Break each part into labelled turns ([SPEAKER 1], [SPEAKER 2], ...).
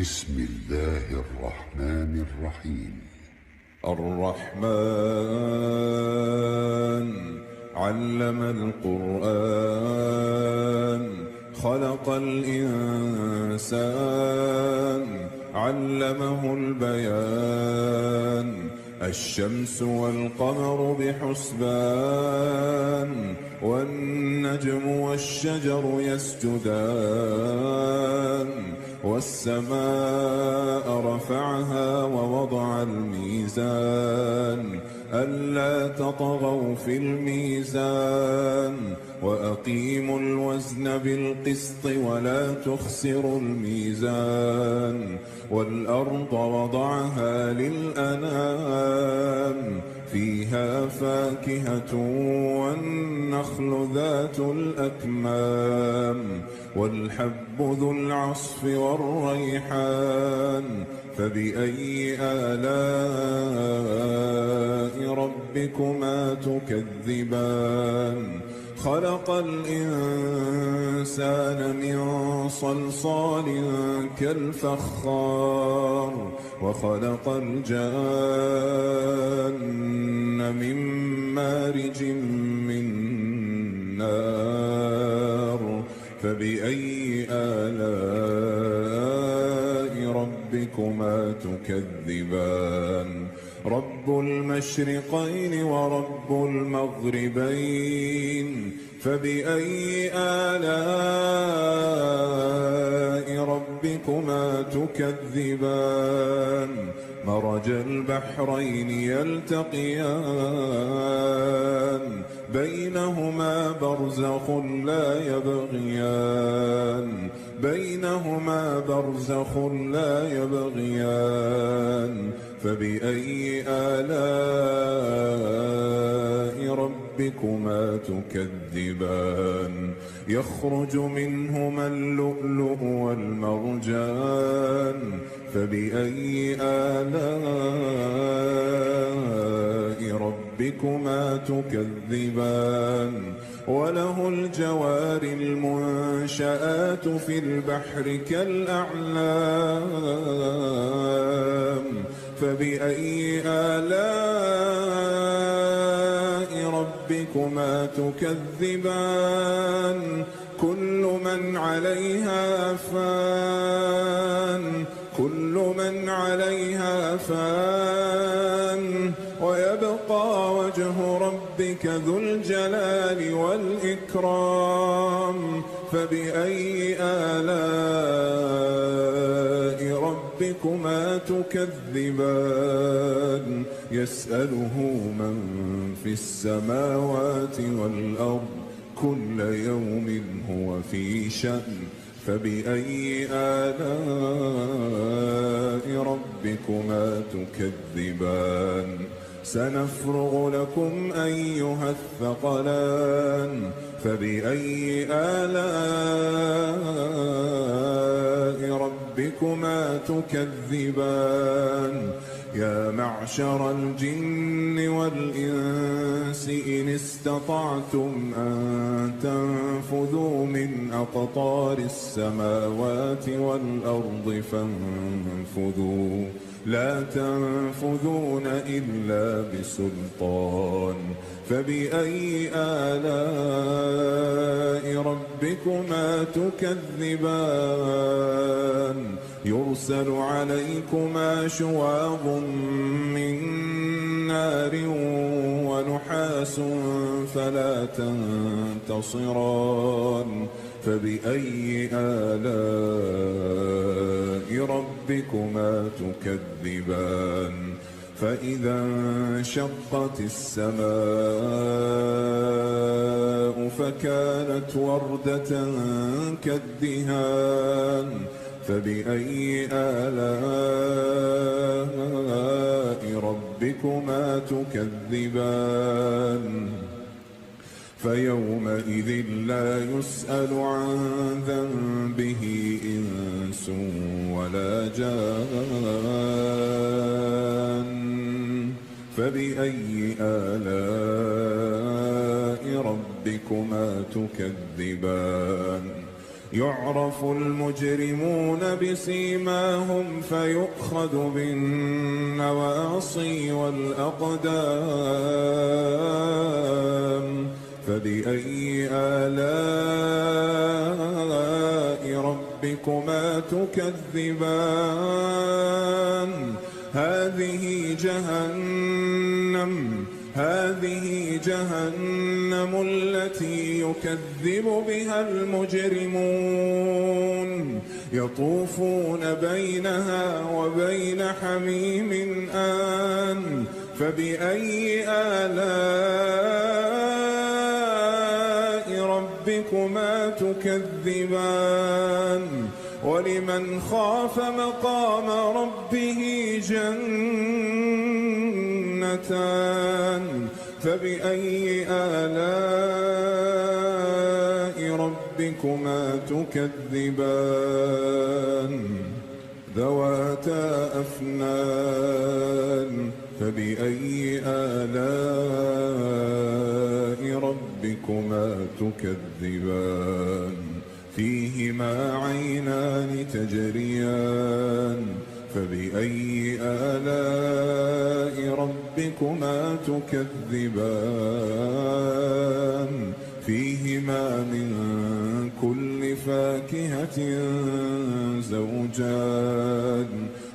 [SPEAKER 1] بسم الله الرحمن الرحيم.
[SPEAKER 2] الرحمن علم القرآن خلق الإنسان علمه البيان الشمس والقمر بحسبان والنجم والشجر يسجدان والسماء رفعها ووضع الميزان ألا تطغوا في الميزان وأقيموا الوزن بالقسط ولا تخسروا الميزان والأرض وضعها للأنام فيها فاكهة والنخل ذات الأكمام والحب ذو العصف والريحان فبأي آلاء ربكما تكذبان خلق الإنسان من صلصال كالفخار وخلق الجان من مارج من نار فبأي آلاء ربكما تكذبان رب المشرقين ورب المغربين فبأي آلاء ربكما تكذبان مرج البحرين يلتقيان بينهما برزخ لا يبغيان فبأي آلاء ربكما تكذبان يخرج منهما اللؤلؤ والمرجان فبأي آلاء ربكما تكذبان وله الجوار المنشآت في البحر كالأعلام فبأي آلاء ربكما تكذبان كل من عليها فان ويبقى وجه ربك ذو الجلال والإكرام فبأي آلاء ربكما تكذبان يسأله من في السماوات والأرض كل يوم هو في شأن فبأي آلاء ربكما تكذبان سنفرغ لكم أيها الثقلان فبأي آلاء ربكما تكذبان يا معشر الجن والإنس إن استطعتم أن تنفذوا من أقطار السماوات والأرض فانفذوا لا تنفذون إلا بسلطان فبأي آلاء ربكما تكذبان يرسل عليكما شواظ من نار ونحاس فلا تنتصران فبأي آلاء ربكما تكذبان فإذا انشقت السماء فكانت وردة كالدهان فبأي آلاء ربكما تكذبان فيومئذ لا يسأل عن ذنبه إنس ولا جان فبأي آلاء ربكما تكذبان يعرف المجرمون بسيماهم فيؤخذ بالنواصي والأقدام فبأي آلاء ربكما تكذبان هذه جهنم التي يكذب بها المجرمون يطوفون بينها وبين حميم آن فبأي آلاء ربكما تكذبان ولمن خاف مقام ربه جنتان فبأي آلاء ربكما تكذبان ذواتا أفنان فبأي آلاء ربكما تكذبان فيهما عينان تجريان فبأي آلاء ربكما تكذبان فيهما من كل فاكهة زوجان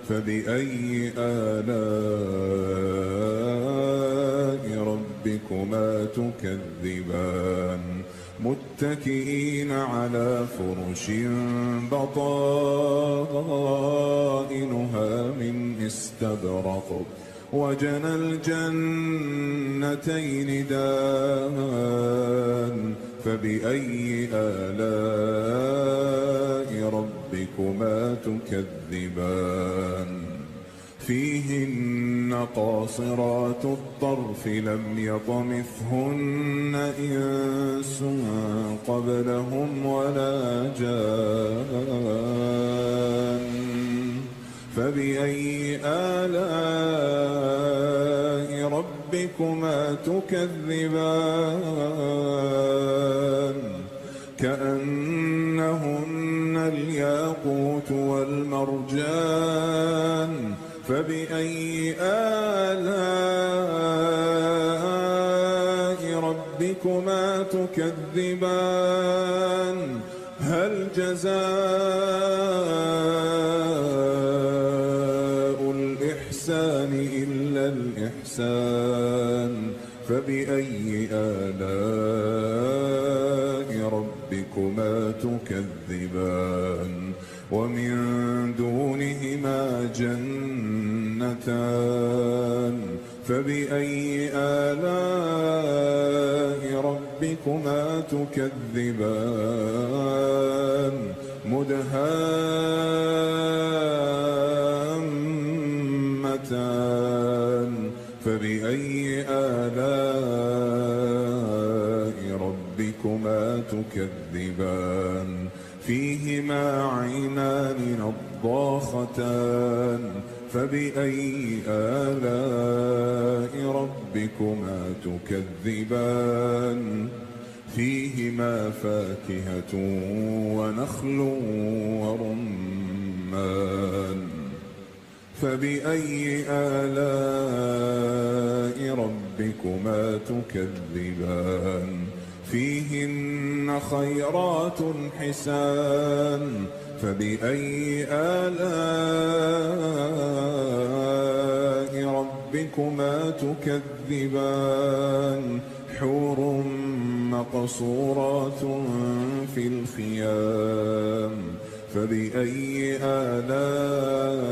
[SPEAKER 2] فبأي آلاء ربكما تكذبان متكئين على فرش بطائنها من استبرق وجنى الجنتين دان فبأي آلاء ربكما تكذبان فيهن قاصرات الطرف لم يطمثهن إنس قبلهم ولا جان فبأي آلاء ربكما تكذبان كأنهن الياقوت والمرجان فبأي آلاء ربكما تكذبان هل جزاء الإحسان إلا الإحسان فبأي آلاء ربكما تكذبان ومن دونهما جنتان فبأي آلاء ربكما تكذبان مدهامتان فبأي آلاء ربكما تكذبان فيهما عينان نضاختان فبأي آلاء ربكما تكذبان فيهما فاكهة ونخل ورمان فبأي آلاء ربكما تكذبان فيهن خيرات حسان فبأي آلاء ربكما تكذبان حور مقصورات في الخيام فبأي آلاء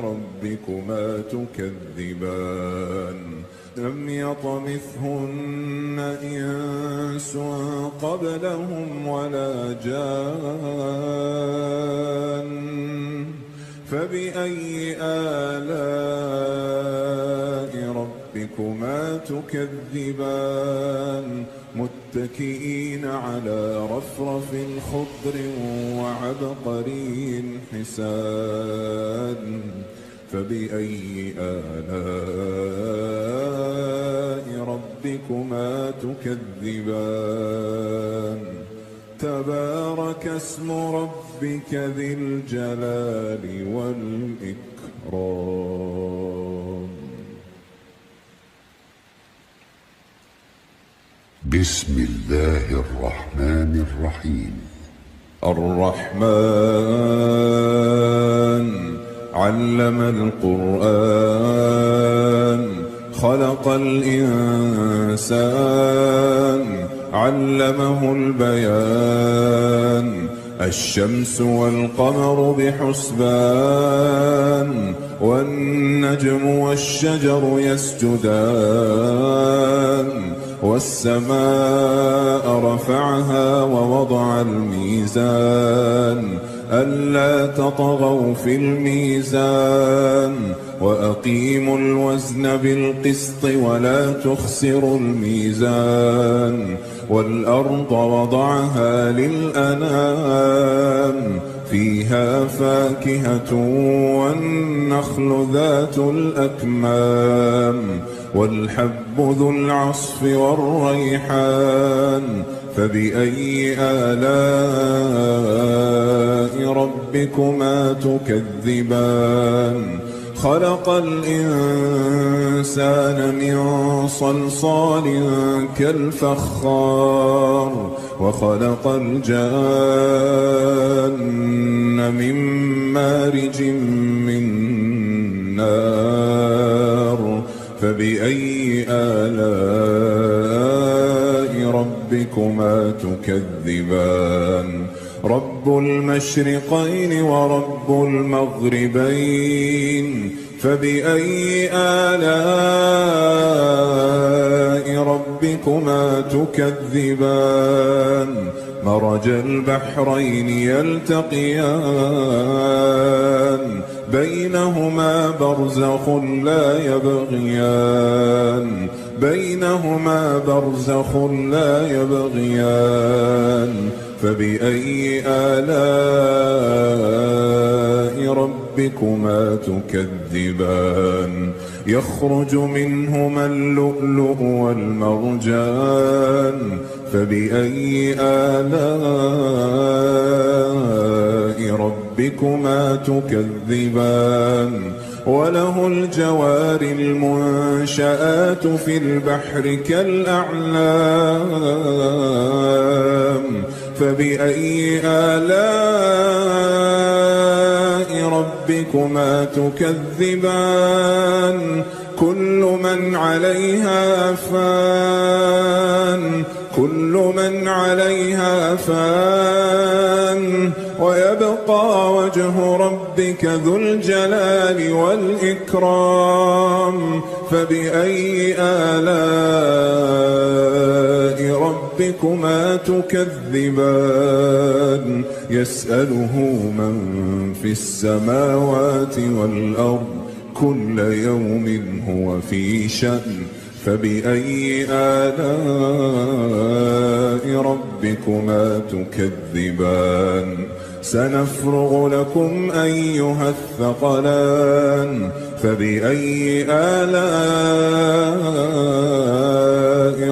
[SPEAKER 2] ربكما تكذبان لم يطمثهن إنس قبلهم ولا جان فبأي آلاء ربكما تكذبان متكئين على رفرف خضر وعبقري حسان فبأي آلاء ربكما تكذبان تبارك اسم ربك ذي الجلال والإكرام.
[SPEAKER 1] بسم الله الرحمن الرحيم.
[SPEAKER 2] الرحمن علم القرآن خلق الإنسان علمه البيان. الشمس والقمر بحسبان والنجم والشجر يسجدان. والسماء رفعها ووضع الميزان ألا تطغوا في الميزان وأقيموا الوزن بالقسط ولا تخسروا الميزان. والأرض وضعها للأنام فيها فاكهة والنخل ذات الأكمام والحب ذو العصف والريحان. فبأي آلاء ربكما تكذبان؟ خلق الإنسان من صلصال كالفخار وخلق الجان من مارج من نار. فبأي آلاء ربكما تكذبان؟ رب المشرقين ورب المغربين. فبأي آلاء ربكما تكذبان؟ مرج البحرين يلتقيان بينهما برزخ لا يبغيان. بينهما برزخ لا يبغيان. فبأي آلاء ربكما تكذبان؟ يخرج منهما اللؤلؤ والمرجان. فبأي آلاء ربكما تكذبان؟ وله الجوار المنشآت في البحر كالأعلام. فبأي آلاء ربكما تكذبان؟ كل من عليها فان. كل من عليها فان ويبقى وجه ربك ذو الجلال والإكرام. فبأي آلاء ربكما تكذبان؟ يسأله من في السماوات والأرض كل يوم هو في شأن. فبأي آلاء ربكما تكذبان؟ سنفرغ لكم أيها الثقلان. فبأي آلاء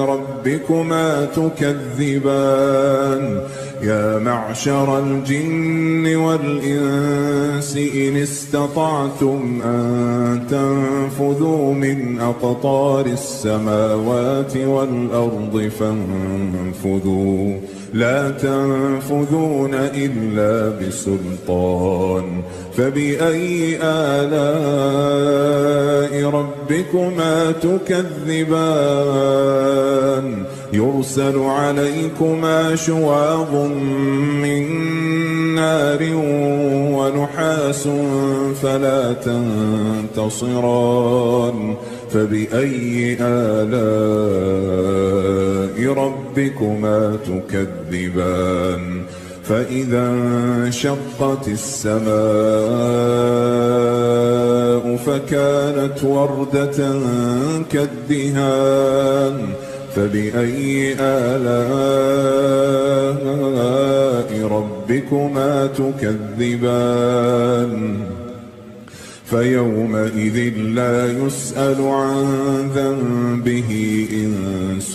[SPEAKER 2] ربكما تكذبان؟ يا معشر الجن والإنس إن استطعتم أن تنفذوا من أقطار السماوات والأرض فانفذوا لا تنفذون إلا بسلطان. فبأي آلاء ربكما تكذبان؟ يرسل عليكما شواظ من نار ونحاس فلا تنتصران. فبأي آلاء ربكما تكذبان؟ فإذا انشقت السماء فكانت وردة كالدهان. فبأي آلاء ربكما تكذبان؟ فيومئذ لا يسأل عن ذنبه إنس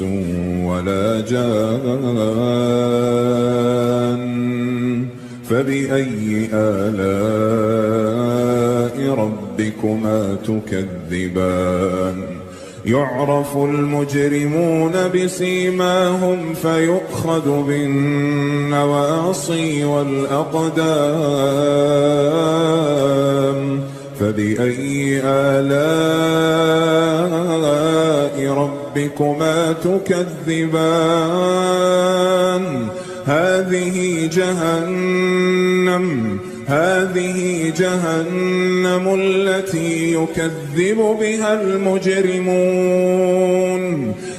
[SPEAKER 2] ولا جان. فبأي آلاء ربكما تكذبان؟ يعرف المجرمون بسيماهم فيؤخذ بالنواصي والأقدام. فبأي آلاء ربكما تكذبان؟ هذه جهنم التي يكذب بها المجرمون،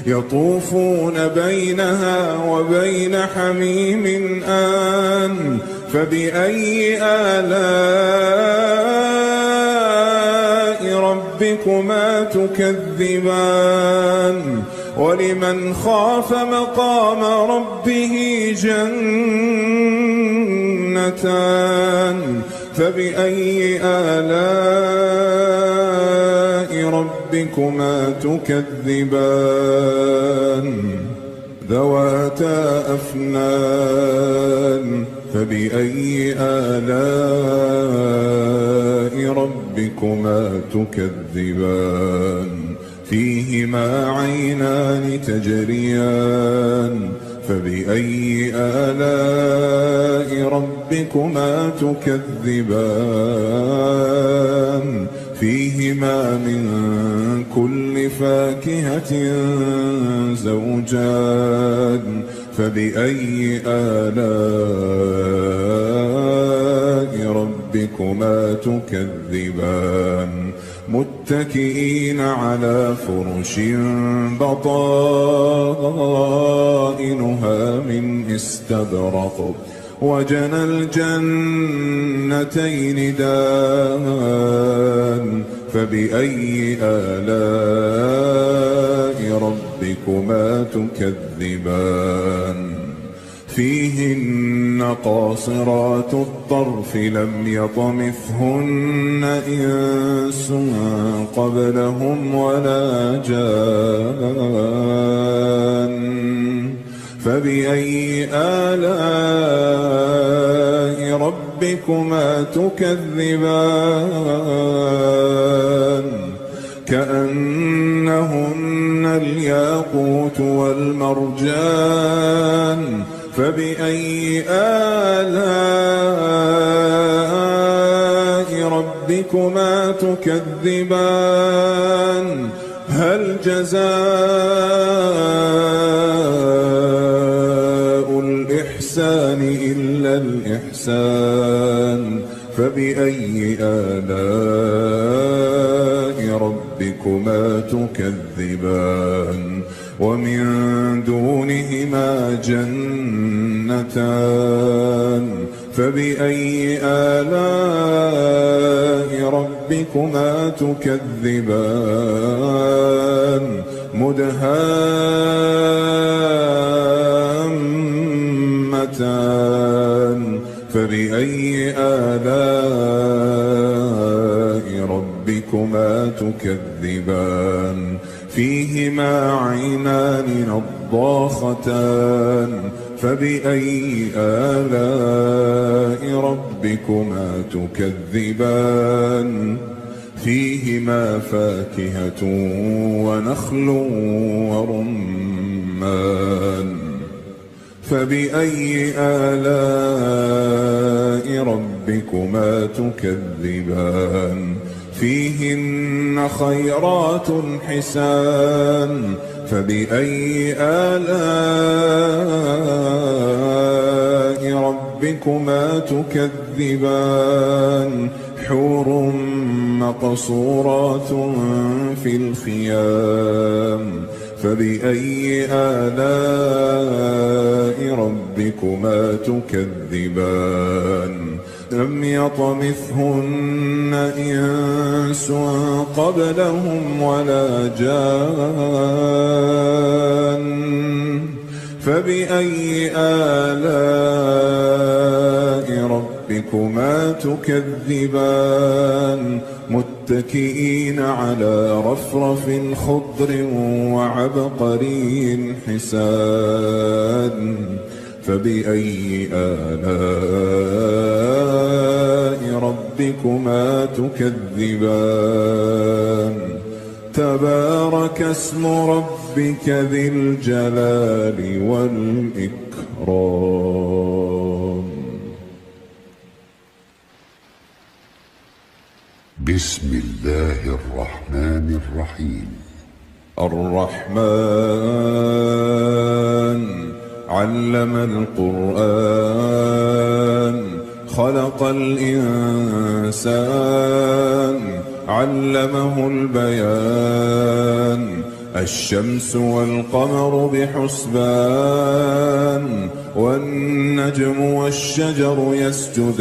[SPEAKER 2] يطوفون بينها وبين حميم آن. فبأي آلاء ربكما تكذبان؟ ولمن خاف مقام ربه جنتان. فبأي آلاء ربكما تكذبان؟ ذواتا أفنان. فبأي آلاء ربكما تكذبان؟ فيهما عينان تجريان. فبأي آلاء ربكما تكذبان؟ فيهما من كل فاكهة زوجان. فبأي آلاء ربكما تكذبان؟ متكئين على فرش بطائنها من استبرق وجنى الجنتين دان. فبأي آلاء ربكما تكذبان؟ فيهن قاصرات الطرف لم يطمثهن إنس قبلهم ولا جان. فبأي آلاء ربكما تكذبان؟ كأنهن الياقوت والمرجان. فبأي آلاء ربكما تكذبان؟ هل جزاء الإحسان إلا الإحسان؟ فبأي آلاء ربكما تكذبان؟ ومن دونهما جنتان. فبأي آلاء ربكما تكذبان؟ مدهامتان. فبأي آلاء ربكما تكذبان؟ فيهما عينان نضاختان. فبأي آلاء ربكما تكذبان؟ فيهما فاكهة ونخل ورمان. فبأي آلاء ربكما تكذبان؟ فيهن خيرات حسان. فبأي آلاء ربكما تكذبان؟ حور مقصورات في الخيام. فبأي آلاء ربكما تكذبان؟ لم يطمثهن إنس قبلهم ولا جان. فبأي آلاء ربكما ربكما تكذبان متكئين على رفرف خضر وعبقري حسان فبأي آلاء ربكما تكذبان تبارك اسم ربك ذي الجلال والإكرام.
[SPEAKER 1] بسم الله الرحمن الرحيم.
[SPEAKER 2] الرحمن علم القرآن خلق الإنسان علمه البيان الشمس والقمر بحسبان والنجم والشجر يسجدان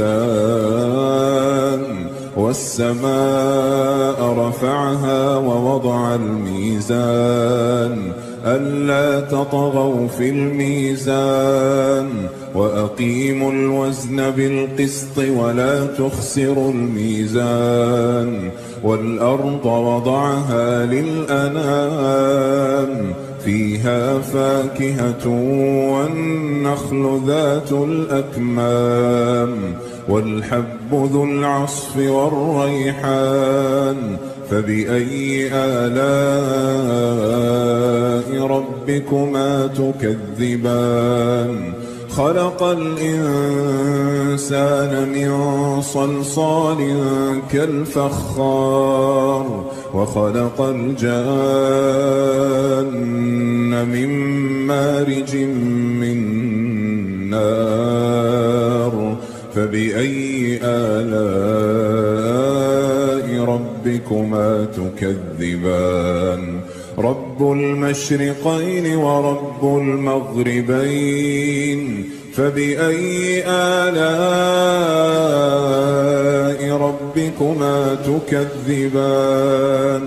[SPEAKER 2] والسماء رفعها ووضع الميزان ألا تطغوا في الميزان وأقيموا الوزن بالقسط ولا تخسروا الميزان والأرض وضعها للأنام فيها فاكهة والنخل ذات الأكمام والحب ذو العصف والريحان فبأي آلاء ربكما تكذبان خلق الإنسان من صلصال كالفخار وخلق الجان من مارج من نار فبأي آلاء ربكما تكذبان رب المشرقين ورب المغربين فبأي آلاء ربكما تكذبان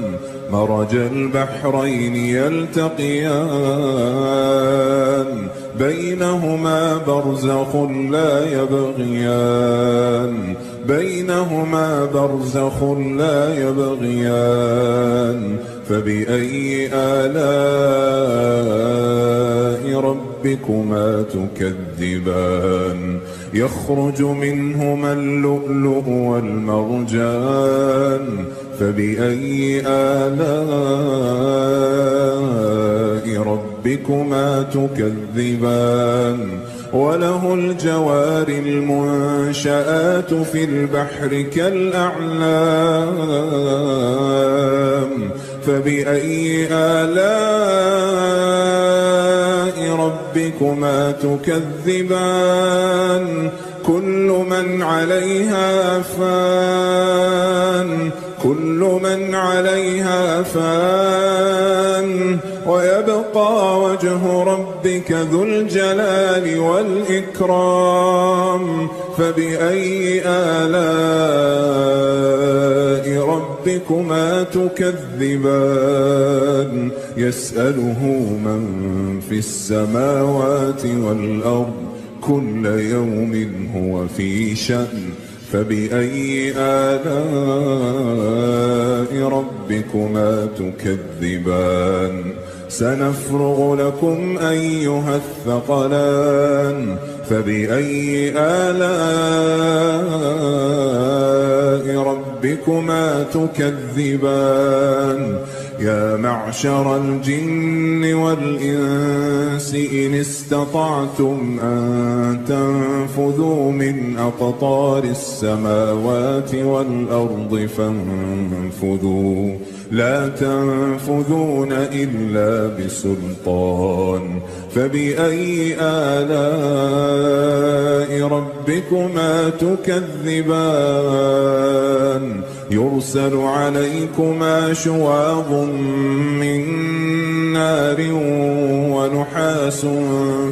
[SPEAKER 2] مرج البحرين يلتقيان بينهما برزخ لا يبغيان بينهما برزخ لا يبغيان فبأي آلاء ربكما تكذبان يخرج منهما اللؤلؤ والمرجان فبأي آلاء ربكما تكذبان وله الجوار المنشآت في البحر كالأعلام فبأي آلاء ربكما تكذبان كل من عليها فان كل من عليها فان ويبقى وجه ربك ذو الجلال والإكرام فبأي آلاء ربكما تكذبان يسأله من في السماوات والأرض كل يوم هو في شأن فبأي آلاء ربكما تكذبان سنفرغ لكم أيها الثقلان فبأي آلاء ربكما تكذبان يا معشر الجن والإنس إن استطعتم أن تنفذوا من أقطار السماوات والأرض فانفذوا لا تنفذون إلا بسلطان فبأي آلاء ربكما تكذبان يرسل عليكما شواظ من نار ونحاس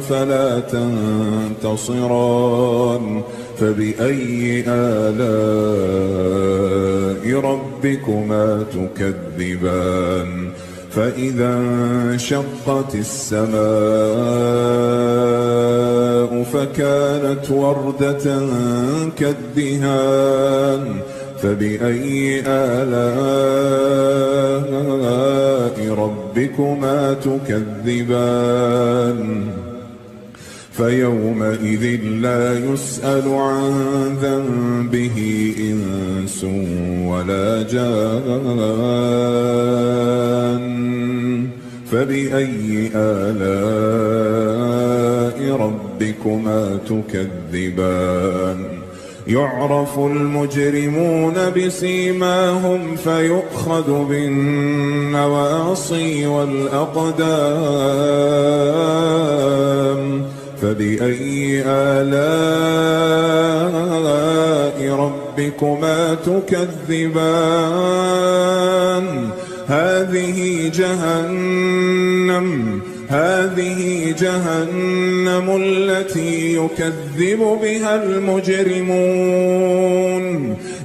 [SPEAKER 2] فلا تنتصران فبأي آلاء ربكما تكذبان فإذا انشقت السماء فكانت وردة كالدهان فبأي آلاء ربكما تكذبان فيومئذ لا يسأل عن ذنبه إنس ولا جان فبأي آلاء ربكما تكذبان يعرف المجرمون بسيماهم فيؤخذ بالنواصي والأقدام فبأي آلاء ربكما تكذبان هذه جهنم التي يكذب بها المجرمون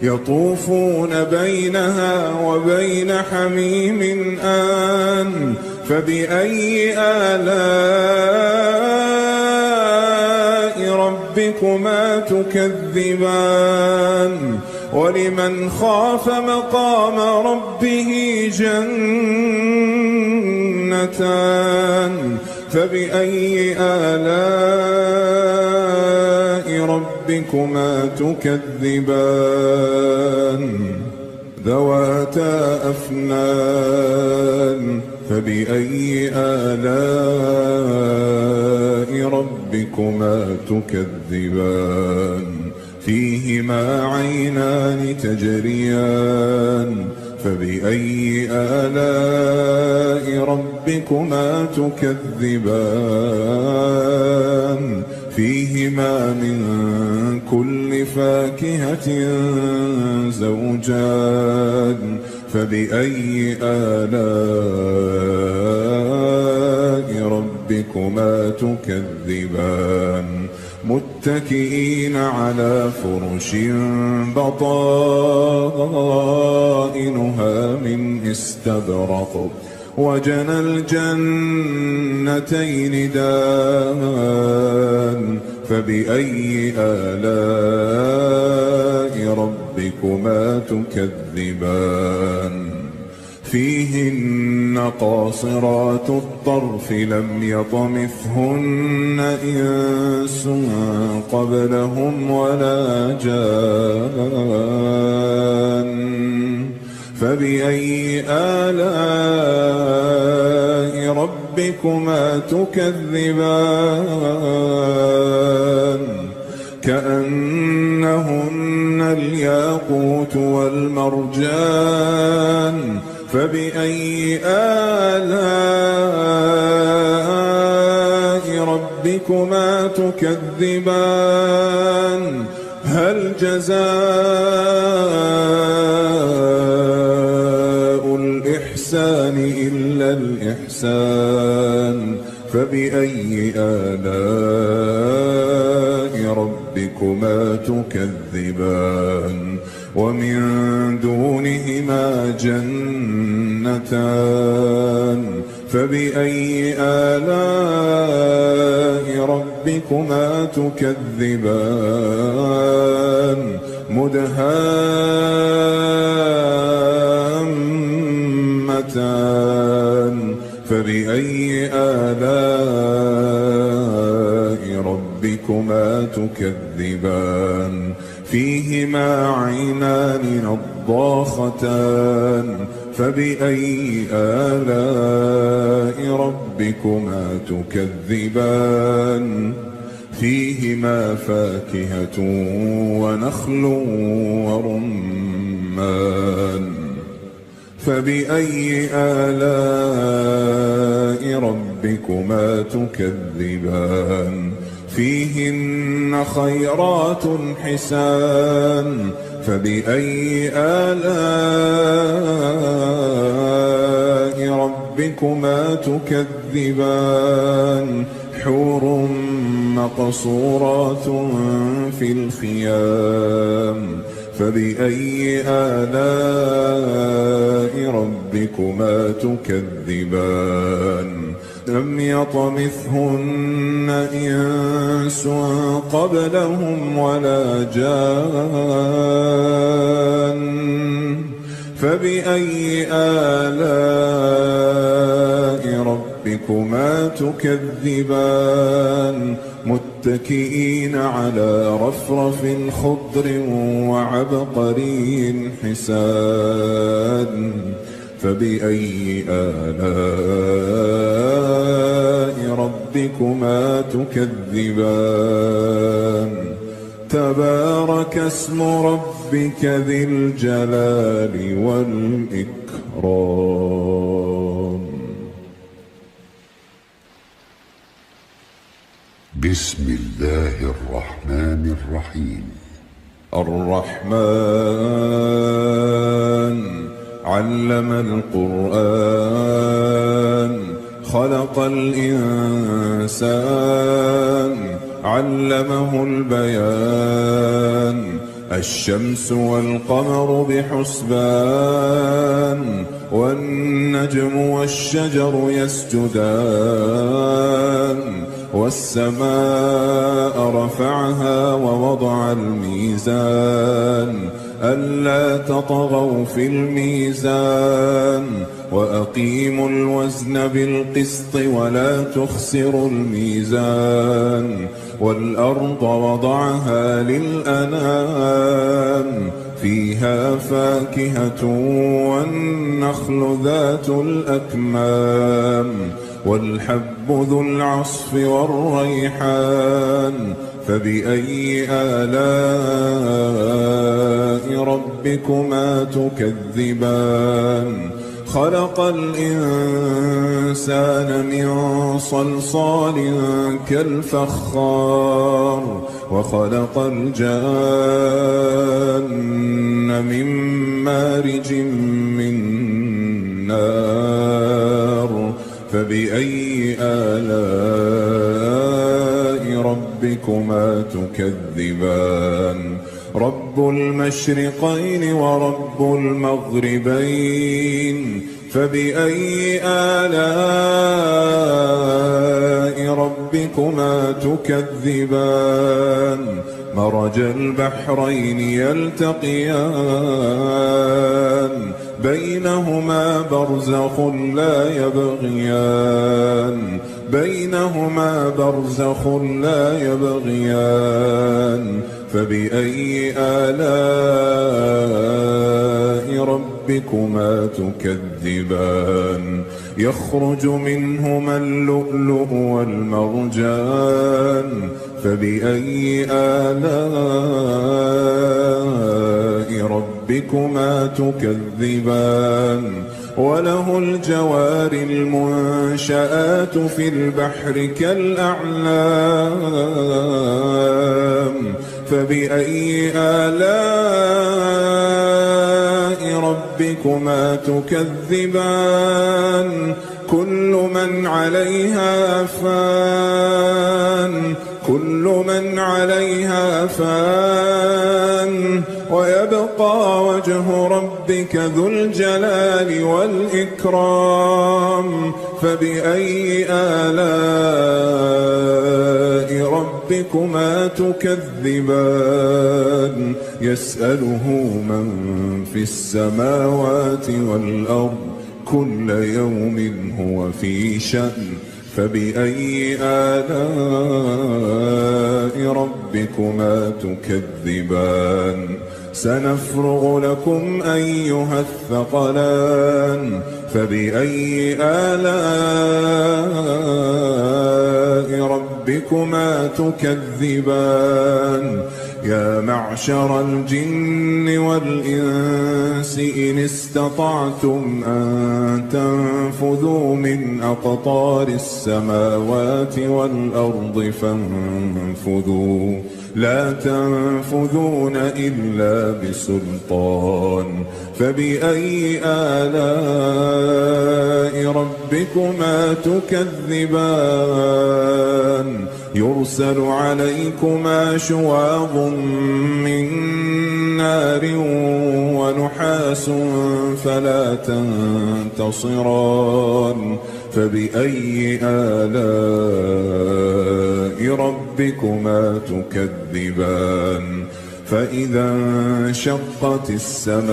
[SPEAKER 2] يطوفون بينها وبين حميم آن فبأي آلاء ربكما تكذبان ولمن خاف مقام ربه جنتان فبأي آلاء ربكما تكذبان ذواتا أفنان فبأي آلاء ربكما تكذبان فيهما عينان تجريان فبأي آلاء ربكما تكذبان فيهما من كل فاكهة زوجان فبأي آلاء ربكما تكذبان متكئين على فرش بطائنها من استبرق وجنى الجنتين دان فبأي آلاء ربكما تكذبان فيهن قاصرات الطرف لم يطمثهن إنس قبلهم ولا جان فبأي آلاء ربكما تكذبان كأنهن الياقوت والمرجان فبأي آلاء ربكما تكذبان هل جزاء الإحسان إلا الإحسان فبأي آلاء ربكما تكذبان ومن دونهما جنتان فبأي آلاء ربكما تكذبان مدهامتان فبأي آلاء ربكما تكذبان فيهما عينان نضاختان فبأي آلاء ربكما تكذبان فيهما فاكهة ونخل ورمان فبأي آلاء ربكما تكذبان فيهن خيرات حسان فبأي آلاء ربكما تكذبان حور مقصورات في الخيام فبأي آلاء ربكما ربكما تكذبان لم يطمثهن إنس قبلهم ولا جان فبأي آلاء ربكما تكذبان متكئين على رفرف خضر وعبقري حسان فبأي آلاء ربكما تكذبان تبارك اسم ربك ذي الجلال والإكرام.
[SPEAKER 1] بسم الله الرحمن الرحيم.
[SPEAKER 2] الرحمن علم القرآن خلق الإنسان علمه البيان الشمس والقمر بحسبان والنجم والشجر يسجدان والسماء رفعها ووضع الميزان ألا تطغوا في الميزان وأقيموا الوزن بالقسط ولا تخسروا الميزان والأرض وضعها للأنام فيها فاكهة والنخل ذات الأكمام والحب ذو العصف والريحان فبأي آلاء ربكما تكذبان خلق الإنسان من صلصال كالفخار وخلق الجان من مارج من نار فبأي آلاء ربكما تكذبان رب المشرقين ورب المغربين فبأي آلاء ربكما تكذبان مرج البحرين يلتقيان بينهما برزخ لا يبغيان بينهما برزخ لا يبغيان فبأي آلاء ربكما تكذبان يخرج منهما اللؤلؤ والمرجان فبأي آلاء ربكما تكذبان وله الجوار المنشآت في البحر كالأعلام فبأي آلاء ربكما تكذبان كل من عليها فان كل من عليها فان ويبقى وجه ربك ذو الجلال والإكرام فبأي آلاء ربكما تكذبان يسأله من في السماوات والأرض كل يوم هو في شأن فبأي آلاء ربكما تكذبان سنفرغ لكم أيها الثقلان فبأي آلاء ربكما تكذبان يا معشر الجن والإنس إن استطعتم أن تنفذوا من أقطار السماوات والأرض فانفذوا لا تنفذون إلا بسلطان فبأي آلاء ربكما تكذبان يرسل عليكما شواظ من نار ونحاس فلا تنتصران فبأي آلاء ربكما تكذبان فإذا انشقت السماء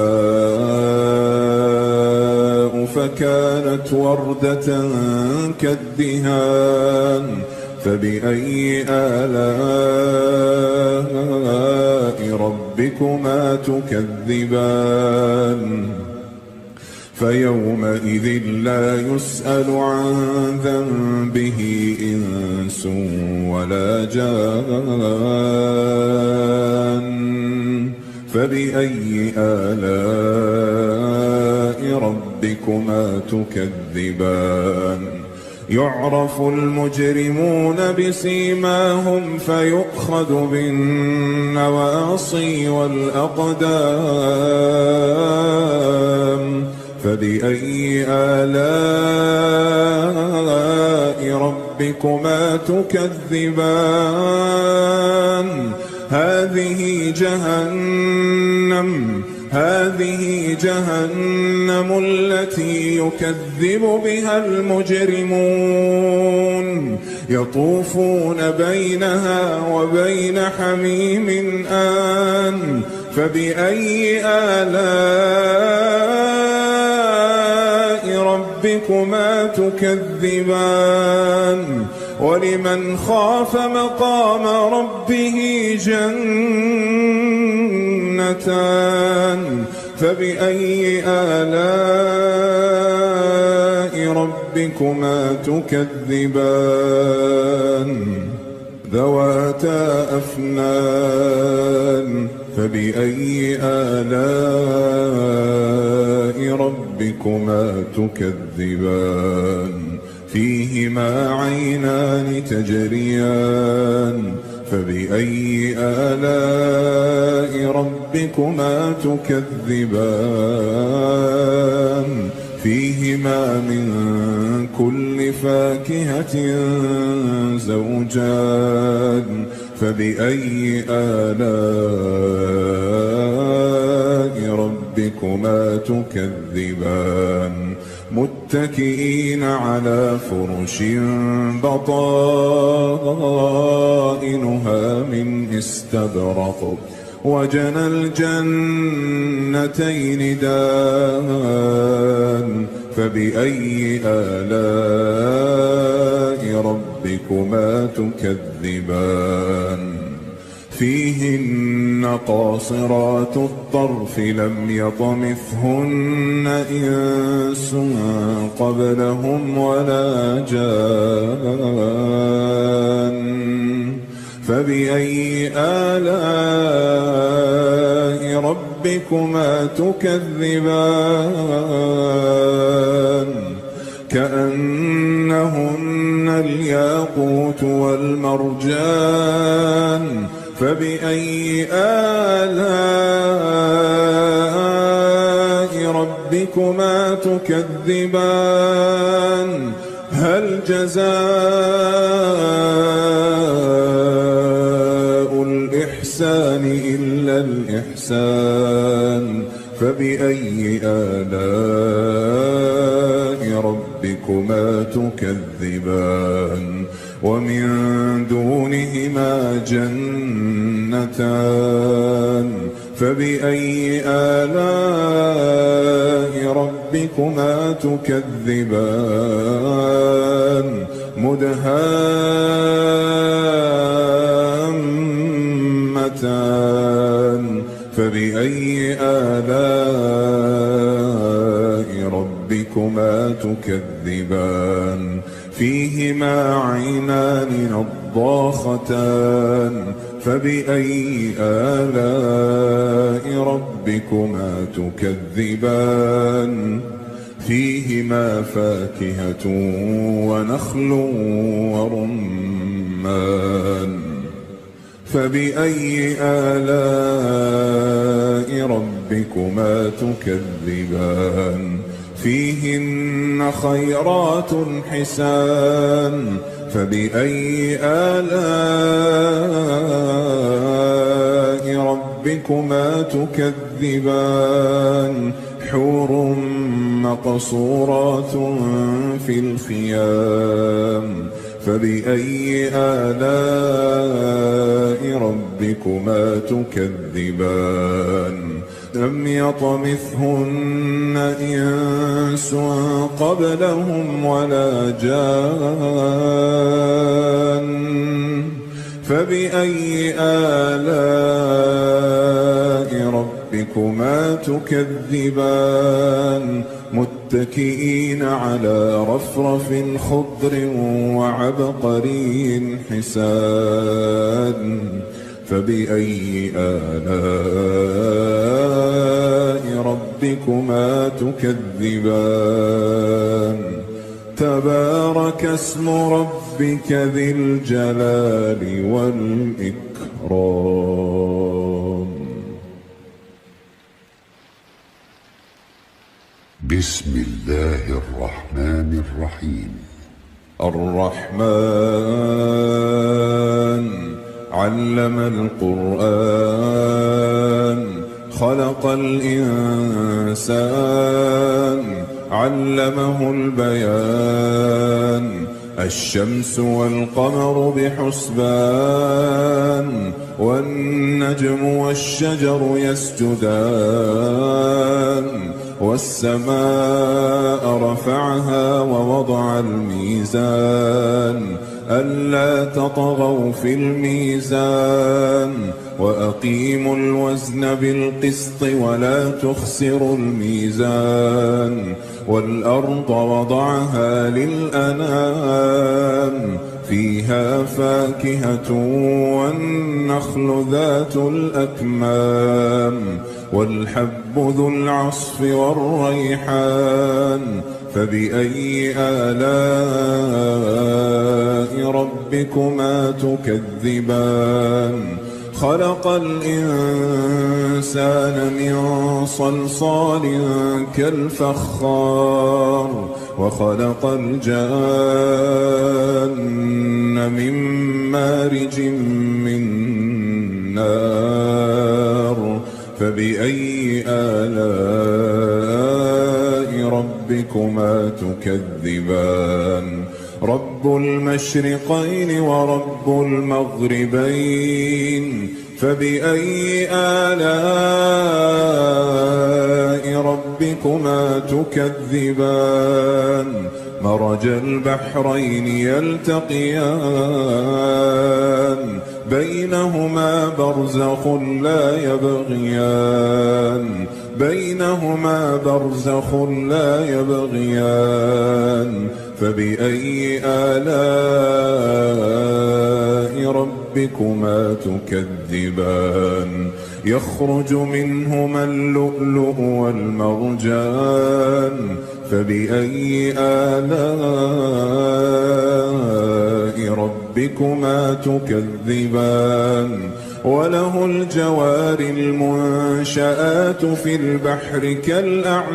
[SPEAKER 2] فكانت وردة كالدهان فبأي آلاء ربكما تكذبان فيومئذ لا يسأل عن ذنبه إنس ولا جان فبأي آلاء ربكما تكذبان يعرف المجرمون بسيماهم فيؤخذ بالنواصي والأقدام فبأي آلاء ربكما تكذبان هذه جهنم التي يكذب بها المجرمون يطوفون بينها وبين حميم آن فبأي آلاء ربكما تكذبان ولمن خاف مقام ربه جنتان فبأي آلاء ربكما تكذبان ذواتا أفنان فبأي آلاء ربكما تكذبان فيهما عينان تجريان فبأي آلاء ربكما تكذبان فيهما من كل فاكهة زوجان فبأي آلاء ربكما تكذبان متكئين على فرش بطائنها من استبرق وجنى الجنتين دان فبأي آلاء ربكما تكذبان فيهن قاصرات الطرف لم يطمثهن إنس قبلهم ولا جان فبأي آلاء ربكما تكذبان كأنهن الياقوت والمرجان فبأي آلاء ربكما تكذبان هل جزاء الإحسان إلا الإحسان فبأي آلاء ربكما تكذبان ومن دونهما جنتان فبأي آلاء ربكما تكذبان مدهامتان فبأي آلاء ربكما تكذبان فيهما عينان نضاختان فبأي آلاء ربكما تكذبان فيهما فاكهة ونخل ورمان فبأي آلاء ربكما تكذبان فيهن خيرات حسان فبأي آلاء ربكما تكذبان حور مقصورات في الخيام فبأي آلاء ربكما تكذبان لم يطمثهن إنس قبلهم ولا جان فبأي آلاء ربكما تكذبان متكئين على رفرف خضر وعبقري حسان فبأي آلاء ربكما تكذبان تبارك اسم ربك ذي الجلال والإكرام.
[SPEAKER 1] بسم الله الرحمن الرحيم.
[SPEAKER 2] الرحمن علم القرآن خلق الإنسان علمه البيان الشمس والقمر بحسبان والنجم والشجر يسجدان والسماء رفعها ووضع الميزان ألا تطغوا في الميزان وأقيموا الوزن بالقسط ولا تخسروا الميزان والأرض وضعها للأنام فيها فاكهة والنخل ذات الأكمام والحب ذو العصف والريحان فبأي آلاء ربكما تكذبان خلق الإنسان من صلصال كالفخار وخلق الجان من مارج من نار فبأي آلاء ربكما تكذبان رب المشرقين ورب المغربين فبأي آلاء ربكما تكذبان مرج البحرين يلتقيان بينهما برزخ لا يبغيان بينهما برزخ لا يبغيان فبأي آلاء ربكما تكذبان يخرج منهما اللؤلؤ والمرجان فبأي آلاء ربكما تكذبان وله الجوار المنشآت في البحر كالأعلام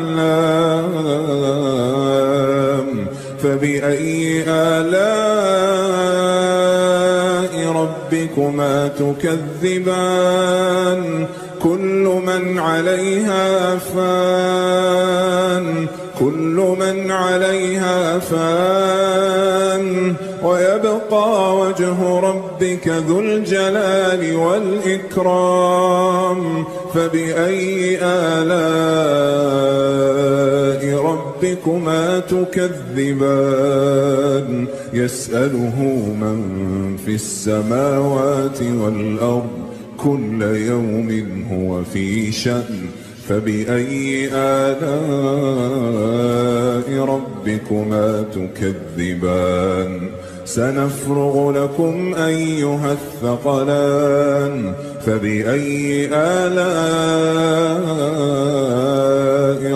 [SPEAKER 2] فبأي آلاء ربكما تكذبان كل من عليها فان كل من عليها فان ويبقى وجه ربك ذو الجلال والإكرام فبأي آلاء ربكما تكذبان يسأله من في السماوات والأرض كل يوم هو في شأن فبأي آلاء ربكما تكذبان سنفرغ لكم أيها الثقلان فبأي آلاء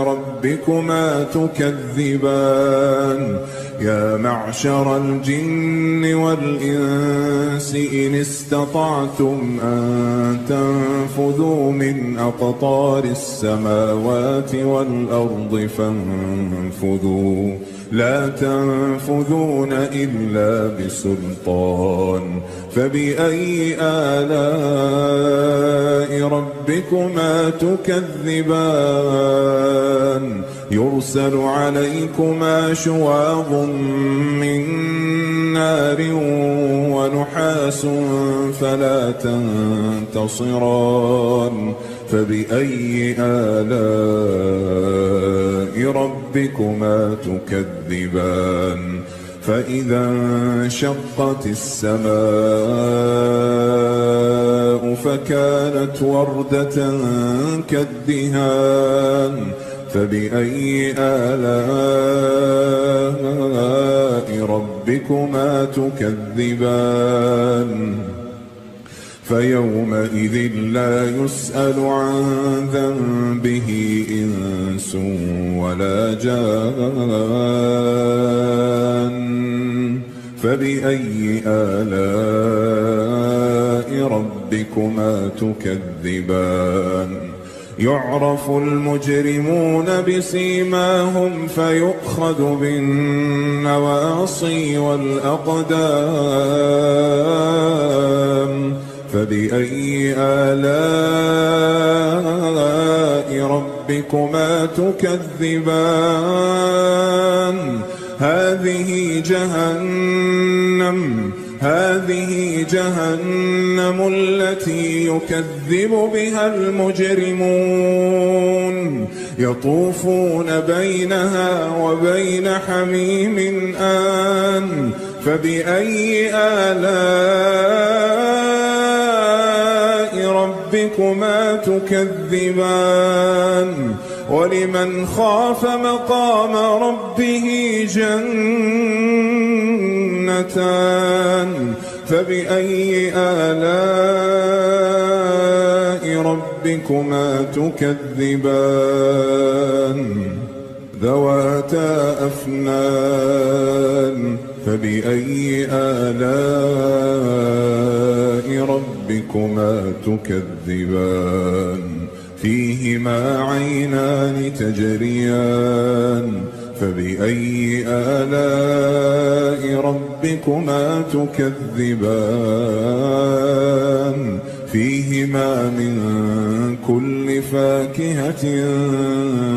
[SPEAKER 2] ربكما ربكما تكذبان يا معشر الجن والإنس إن استطعتم أن تنفذوا من أقطار السماوات والأرض فانفذوا لا تنفذون إلا بسلطان فبأي آلاء ربكما تكذبان يرسل عليكما شواظ من نار ونحاس فلا تنتصران فبأي آلاء ربكما تكذبان فإذا انشقت السماء فكانت وردة كالدهان فبأي آلاء ربكما تكذبان فيومئذ لا يسأل عن ذنبه إنس ولا جان فبأي آلاء ربكما تكذبان يعرف المجرمون بسيماهم فيؤخذ بالنواصي والأقدام فبأي آلاء ربكما تكذبان هذه جهنم التي يكذب بها المجرمون يطوفون بينها وبين حميم آن فبأي آلاء ربكما تكذبان ولمن خاف مقام ربه جنتان فبأي آلاء ربكما تكذبان ذواتا أفنان فبأي آلاء ربكما تكذبان فيهما عينان تجريان فبأي آلاء ربكما تكذبان فيهما من كل فاكهة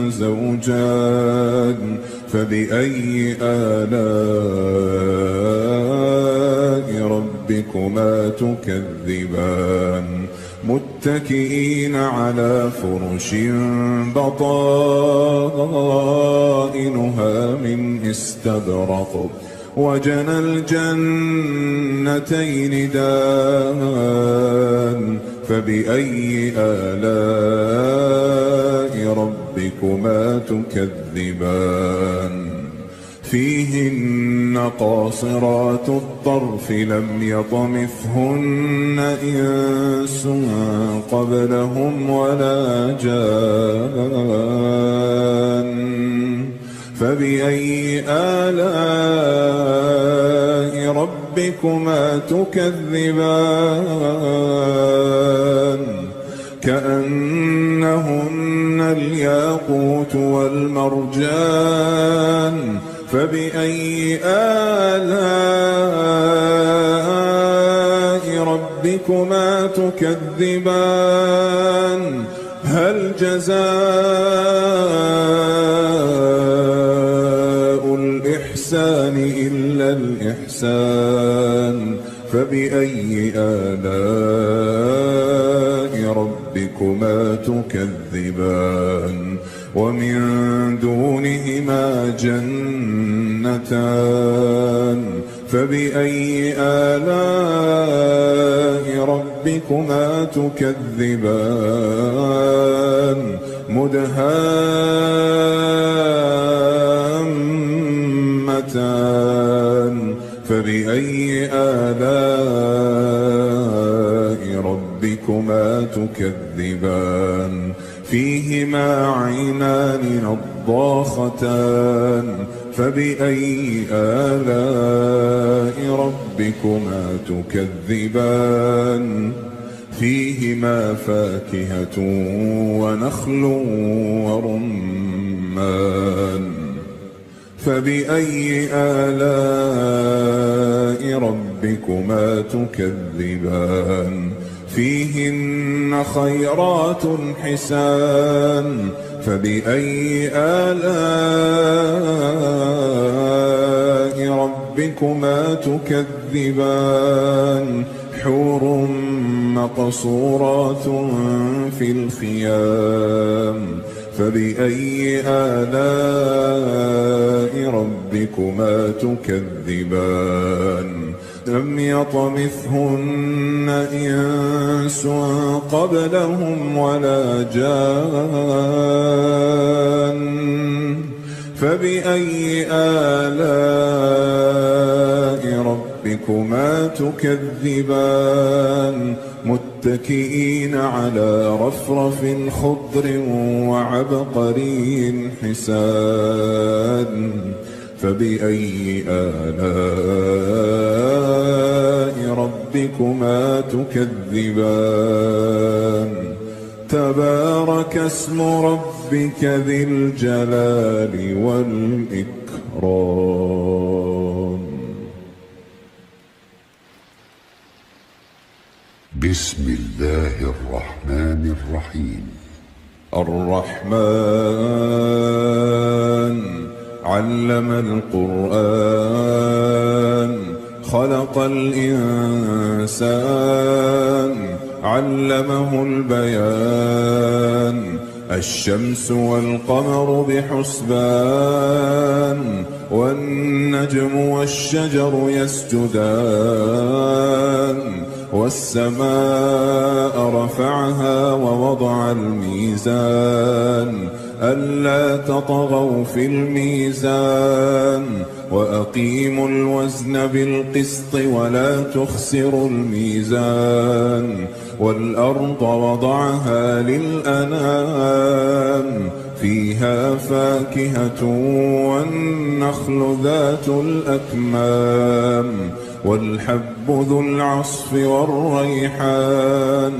[SPEAKER 2] زوجان فبأي آلاء ربكما تكذبان متكئين على فرش بطائنها من استبرق وجنى الجنتين دان فبأي آلاء ربكما تكذبان فيهن قاصرات الطرف لم يطمثهن إنس قبلهم ولا جان فبأي آلاء ربكما تكذبان كأنهن الياقوت والمرجان فبأي آلاء ربكما تكذبان هل جزاء الإحسان إلا الإحسان فبأي آلاء ربكما تكذبان ومن دونهما جنتان فبأي آلاء ربكما تكذبان مدهامتان فبأي آلاء ربكما تكذبان فيهما عينان نضاختان فبأي آلاء ربكما تكذبان فيهما فاكهة ونخل ورمان فبأي آلاء ربكما تكذبان فيهن خيرات حسان فبأي آلاء ربكما تكذبان حور مقصورات في الخيام فبأي آلاء ربكما تكذبان لم يطمثهن إنس قبلهم ولا جان فبأي آلاء ربكما تكذبان متكئين على رفرف خضر وعبقري حسان فبأي آلاء ربكما تكذبان تبارك اسم ربك ذي الجلال والإكرام.
[SPEAKER 1] بسم الله الرحمن الرحيم.
[SPEAKER 2] الرحمن علم القرآن خلق الإنسان علمه البيان الشمس والقمر بحسبان والنجم والشجر يسجدان والسماء رفعها ووضع الميزان ألا تطغوا في الميزان وأقيموا الوزن بالقسط ولا تخسروا الميزان والأرض وضعها للأنام فيها فاكهة والنخل ذات الأكمام والحب ذو العصف والريحان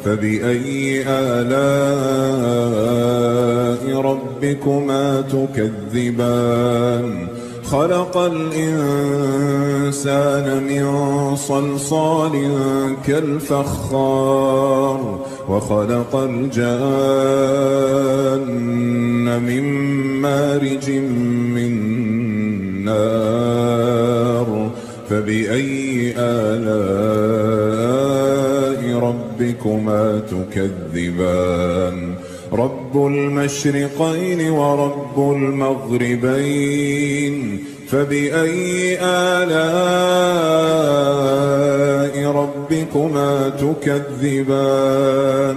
[SPEAKER 2] فبأي آلاء ربكما تكذبان خلق الإنسان من صلصال كالفخار وخلق الجان من مارج من نار فبأي آلاء ربكما تكذبان رب المشرقين ورب المغربين فبأي آلاء ربكما تكذبان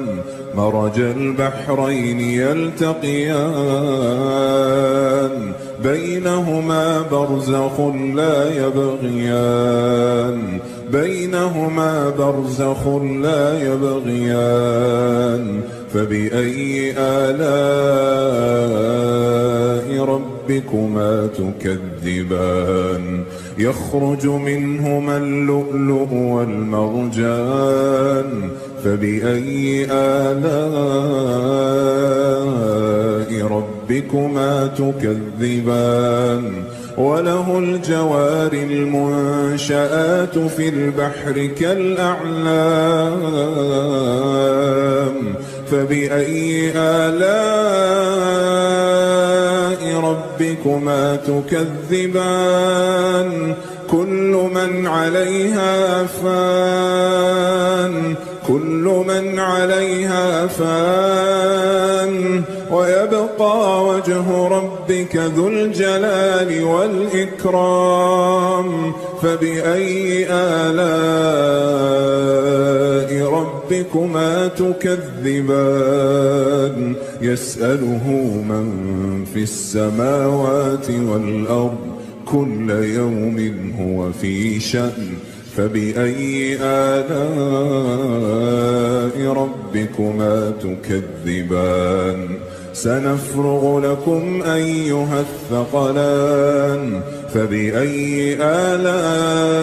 [SPEAKER 2] مرج البحرين يلتقيان بينهما برزخ لا يبغيان بينهما برزخ لا يبغيان فبأي آلاء ربكما تكذبان يخرج منهما اللؤلؤ والمرجان فبأي آلاء ربكما تكذبان وله الجوار المنشآت في البحر كالأعلام فبأي آلاء ربكما تكذبان كل من عليها فان كل من عليها فان ويبقى وجه ربك ذو الجلال والإكرام فبأي آلاء ربكما تكذبان يسأله من في السماوات والأرض كل يوم هو في شأن فبأي آلاء ربكما تكذبان سنفرغ لكم أيها الثقلان فبأي آلاء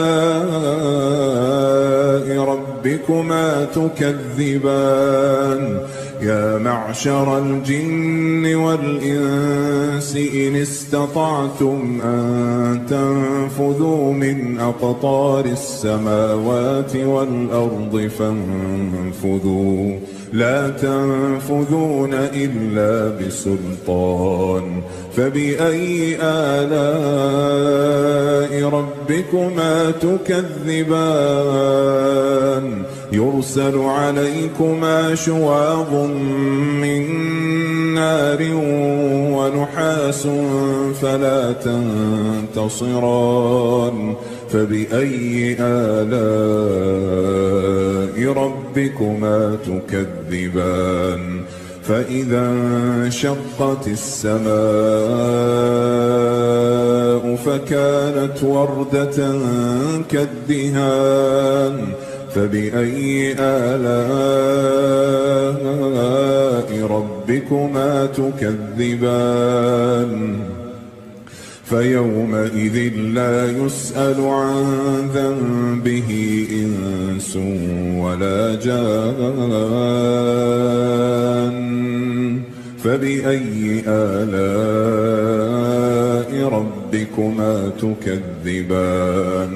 [SPEAKER 2] ربكما تكذبان يا معشر الجن والإنس إن استطعتم أن تنفذوا من أقطار السماوات والأرض فانفذوا لا تنفذون إلا بسلطان فبأي آلاء ربكما تكذبان يرسل عليكما شواظ من نار ونحاس فلا تنتصران فبأي آلاء ربكما تكذبان فإذا انشقت السماء فكانت وردة كالدهان فبأي آلاء ربكما تكذبان فيومئذ لا يسأل عن ذنبه إنس ولا جان فبأي آلاء ربكما تكذبان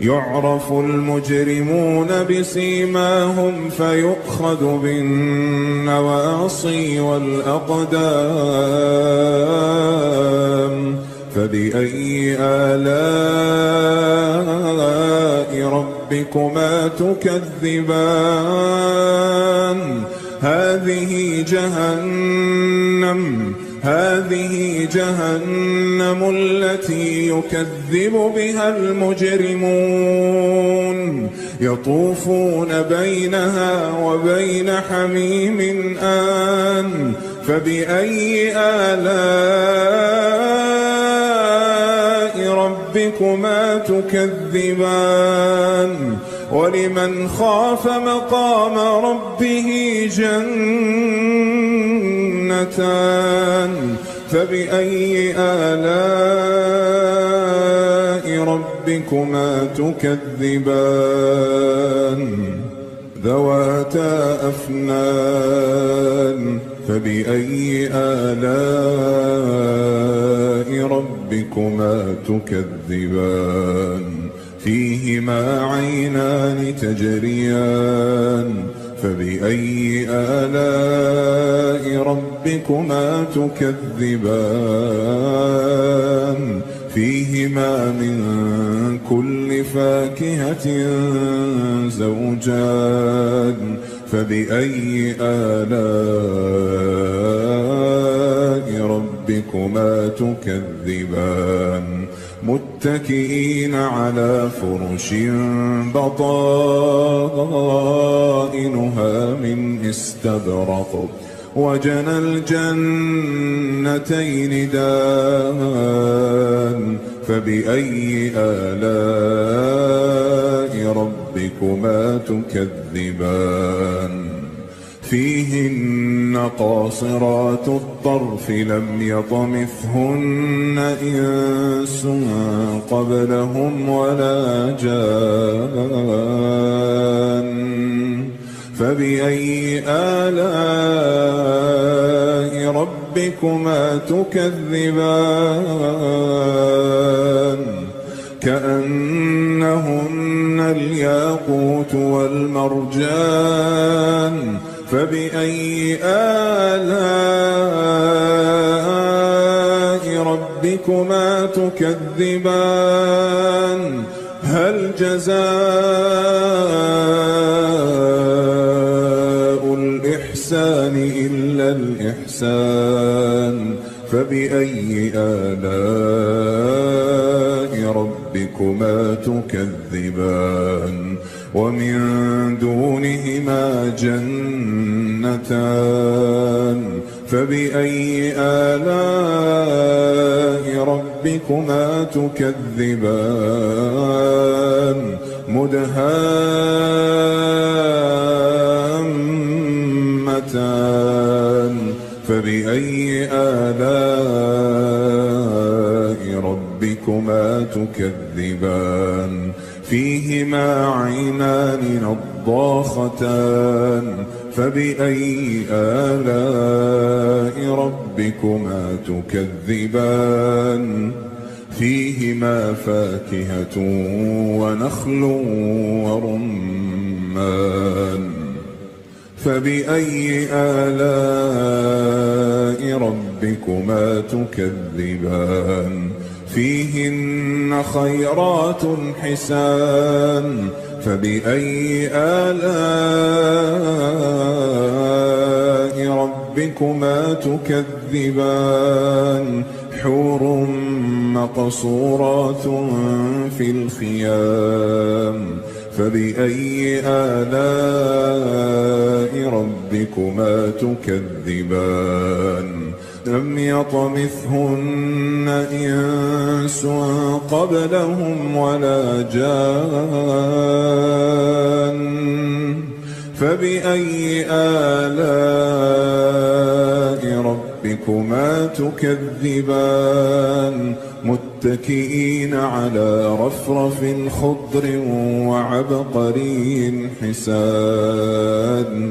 [SPEAKER 2] يعرف المجرمون بسيماهم فيؤخذ بالنواصي والأقدام فبأي آلاء ربكما تكذبان هذه جهنم التي يكذب بها المجرمون يطوفون بينها وبين حميم آن فبأي آلاء ربكما تكذبان ولمن خاف مقام ربه جنتان فبأي آلاء ربكما تكذبان ذواتا أفنان فبأي آلاء ربكما تكذبان فيهما عينان تجريان فبأي آلاء ربكما تكذبان فيهما من كل فاكهة زوجان فبأي آلاء ربكما تكذبان متكئين على فرش بطائنها من استبرق وجنى الجنتين دان فبأي آلاء ربكما تكذبان فيهن قاصرات الطرف لم يطمثهن إنس قبلهم ولا جان فبأي آلاء ربكما تكذبان كأنهن الياقوت والمرجان فبأي آلاء ربكما تكذبان هل جزاء الإحسان إلا الإحسان فبأي آلاء ربكما تكذبان ومن دونهما جنتان فبأي آلاء ربكما تكذبان مدهامتان فبأي آلاء ربكما تكذبان فيهما عينان نضاختان فبأي آلاء ربكما تكذبان فيهما فاكهة ونخل ورمان فبأي آلاء ربكما تكذبان فيهن خيرات حسان فبأي آلاء ربكما تكذبان حور مقصورات في الخيام فبأي آلاء ربكما تكذبان لم يطمثهن إنس قبلهم ولا جان فبأي آلاء ربكما تكذبان متكئين على رفرف خضر وعبقري حسان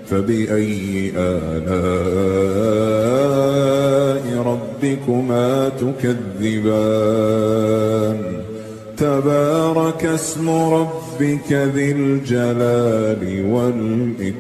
[SPEAKER 2] فبأي آلاء ربكما تكذبان تبارك اسم ربك ذي الجلال والإكرام